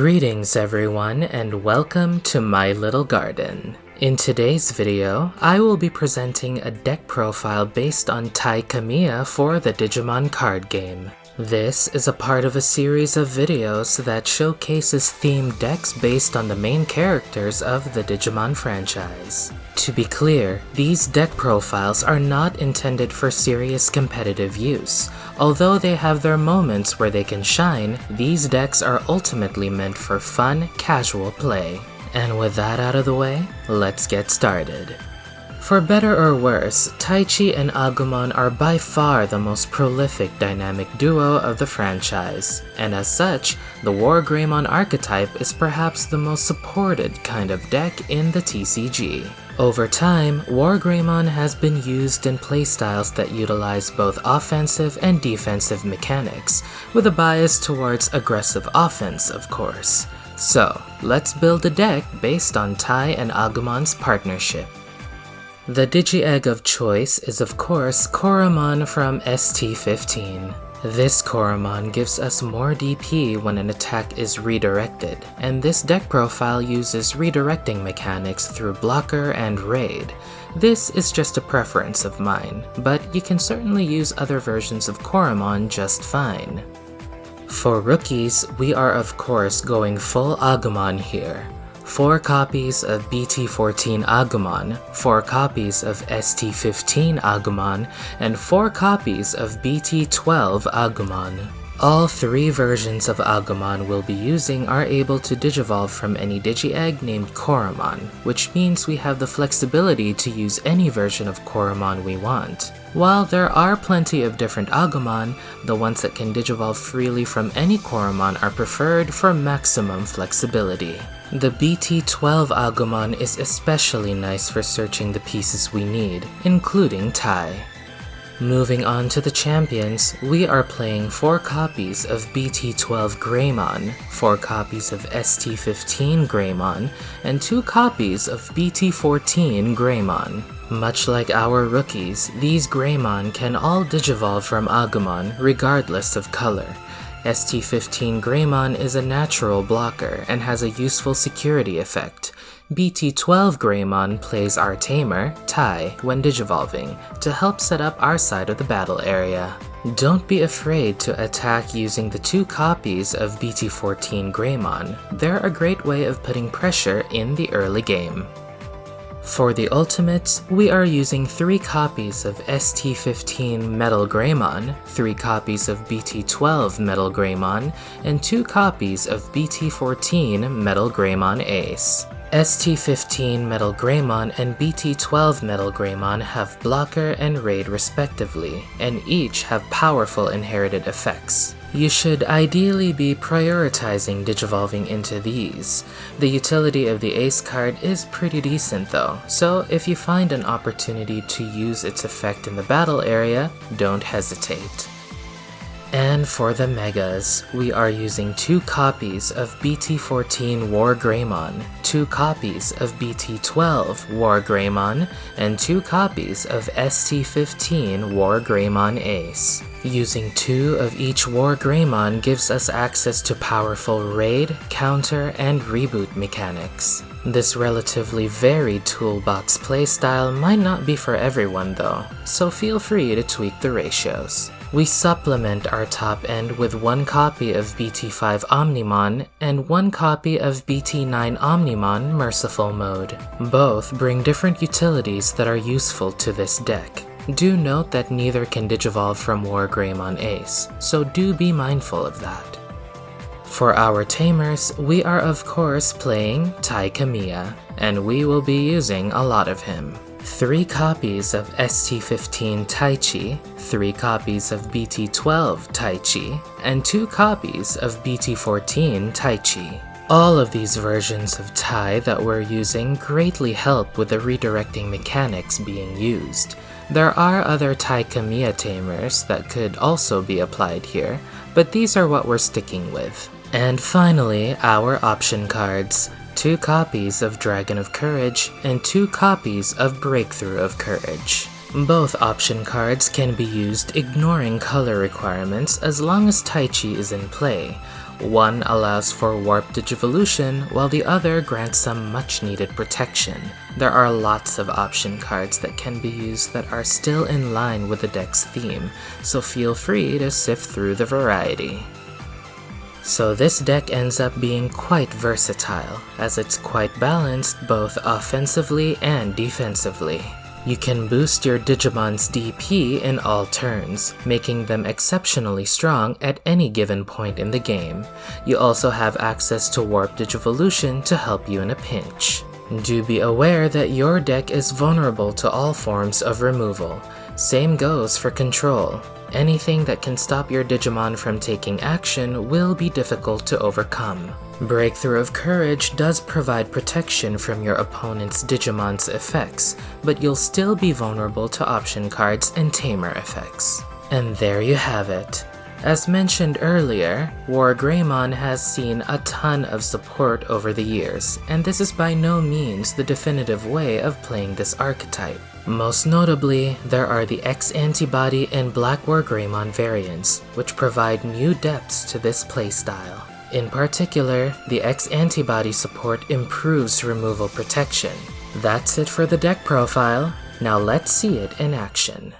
Greetings everyone and welcome to my little garden. In today's video, I will be presenting a deck profile based on TAI for the Digimon card game. This is a part of a series of videos that showcases themed decks based on the main characters of the Digimon franchise. To be clear, these deck profiles are not intended for serious competitive use. Although they have their moments where they can shine, these decks are ultimately meant for fun, casual play. And with that out of the way, let's get started. For better or worse, Taichi and Agumon are by far the most prolific dynamic duo of the franchise, and as such, the War Greymon archetype is perhaps the most supported kind of deck in the TCG. Over time, War Greymon has been used in playstyles that utilize both offensive and defensive mechanics, with a bias towards aggressive offense, of course. So, let's build a deck based on TAI and Agumon's partnership. The Digi-Egg of choice is of course Koromon from ST15. This Koromon gives us more DP when an attack is redirected, and this deck profile uses redirecting mechanics through blocker and raid. This is just a preference of mine, but you can certainly use other versions of Koromon just fine. For rookies, we are of course going full Agumon here. 4 copies of BT14 Agumon, 4 copies of ST15 Agumon, and 4 copies of BT12 Agumon. All 3 versions of Agumon we'll be using are able to digivolve from any Digi-Egg named Koromon, which means we have the flexibility to use any version of Koromon we want. While there are plenty of different Agumon, the ones that can digivolve freely from any Koromon are preferred for maximum flexibility. The BT12 Agumon is especially nice for searching the pieces we need, including TAI. Moving on to the champions, we are playing 4 copies of BT12 Greymon, 4 copies of ST15 Greymon, and 2 copies of BT14 Greymon. Much like our rookies, these Greymon can all digivolve from Agumon regardless of color. ST15 Greymon is a natural blocker and has a useful security effect. BT12 Greymon plays our tamer, TAI, when digivolving, to help set up our side of the battle area. Don't be afraid to attack using the 2 copies of BT14 Greymon. They're a great way of putting pressure in the early game. For the ultimates, we are using 3 copies of ST15 Metal Greymon, 3 copies of BT12 Metal Greymon, and 2 copies of BT14 Metal Greymon Ace. ST15 Metal Greymon and BT12 Metal Greymon have blocker and raid respectively, and each have powerful inherited effects. You should ideally be prioritizing digivolving into these. The utility of the Ace card is pretty decent though, so if you find an opportunity to use its effect in the battle area, don't hesitate. And for the Megas, we are using 2 copies of BT14 War Greymon, 2 copies of BT12 War Greymon, and 2 copies of ST15 War Greymon Ace. Using 2 of each War Greymon gives us access to powerful raid, counter, and reboot mechanics. This relatively varied toolbox playstyle might not be for everyone though, so feel free to tweak the ratios. We supplement our top end with 1 copy of BT5 Omnimon and 1 copy of BT9 Omnimon Merciful Mode. Both bring different utilities that are useful to this deck. Do note that neither can digivolve from War Greymon Ace, so do be mindful of that. For our tamers, we are of course playing TAI, and we will be using a lot of him. 3 copies of ST15 Taichi, 3 copies of BT12 Taichi, and 2 copies of BT14 Taichi. All of these versions of TAI that we're using greatly help with the redirecting mechanics being used. There are other TAI tamers that could also be applied here, but these are what we're sticking with. And finally, our option cards. 2 copies of Dragon of Courage, and 2 copies of Breakthrough of Courage. Both option cards can be used ignoring color requirements as long as Taichi is in play, One allows for Warp Digivolution, while the other grants some much needed protection. There are lots of option cards that can be used that are still in line with the deck's theme, so feel free to sift through the variety. So this deck ends up being quite versatile, as it's quite balanced both offensively and defensively. You can boost your Digimon's DP in all turns, making them exceptionally strong at any given point in the game. You also have access to Warp Digivolution to help you in a pinch. Do be aware that your deck is vulnerable to all forms of removal. Same goes for control. Anything that can stop your Digimon from taking action will be difficult to overcome. Breakthrough of Courage does provide protection from your opponent's Digimon's effects, but you'll still be vulnerable to option cards and tamer effects. And there you have it. As mentioned earlier, War Greymon has seen a ton of support over the years, and this is by no means the definitive way of playing this archetype. Most notably, there are the X-Antibody and Black War Greymon variants, which provide new depths to this playstyle. In particular, the X-Antibody support improves removal protection. That's it for the deck profile. Now let's see it in action.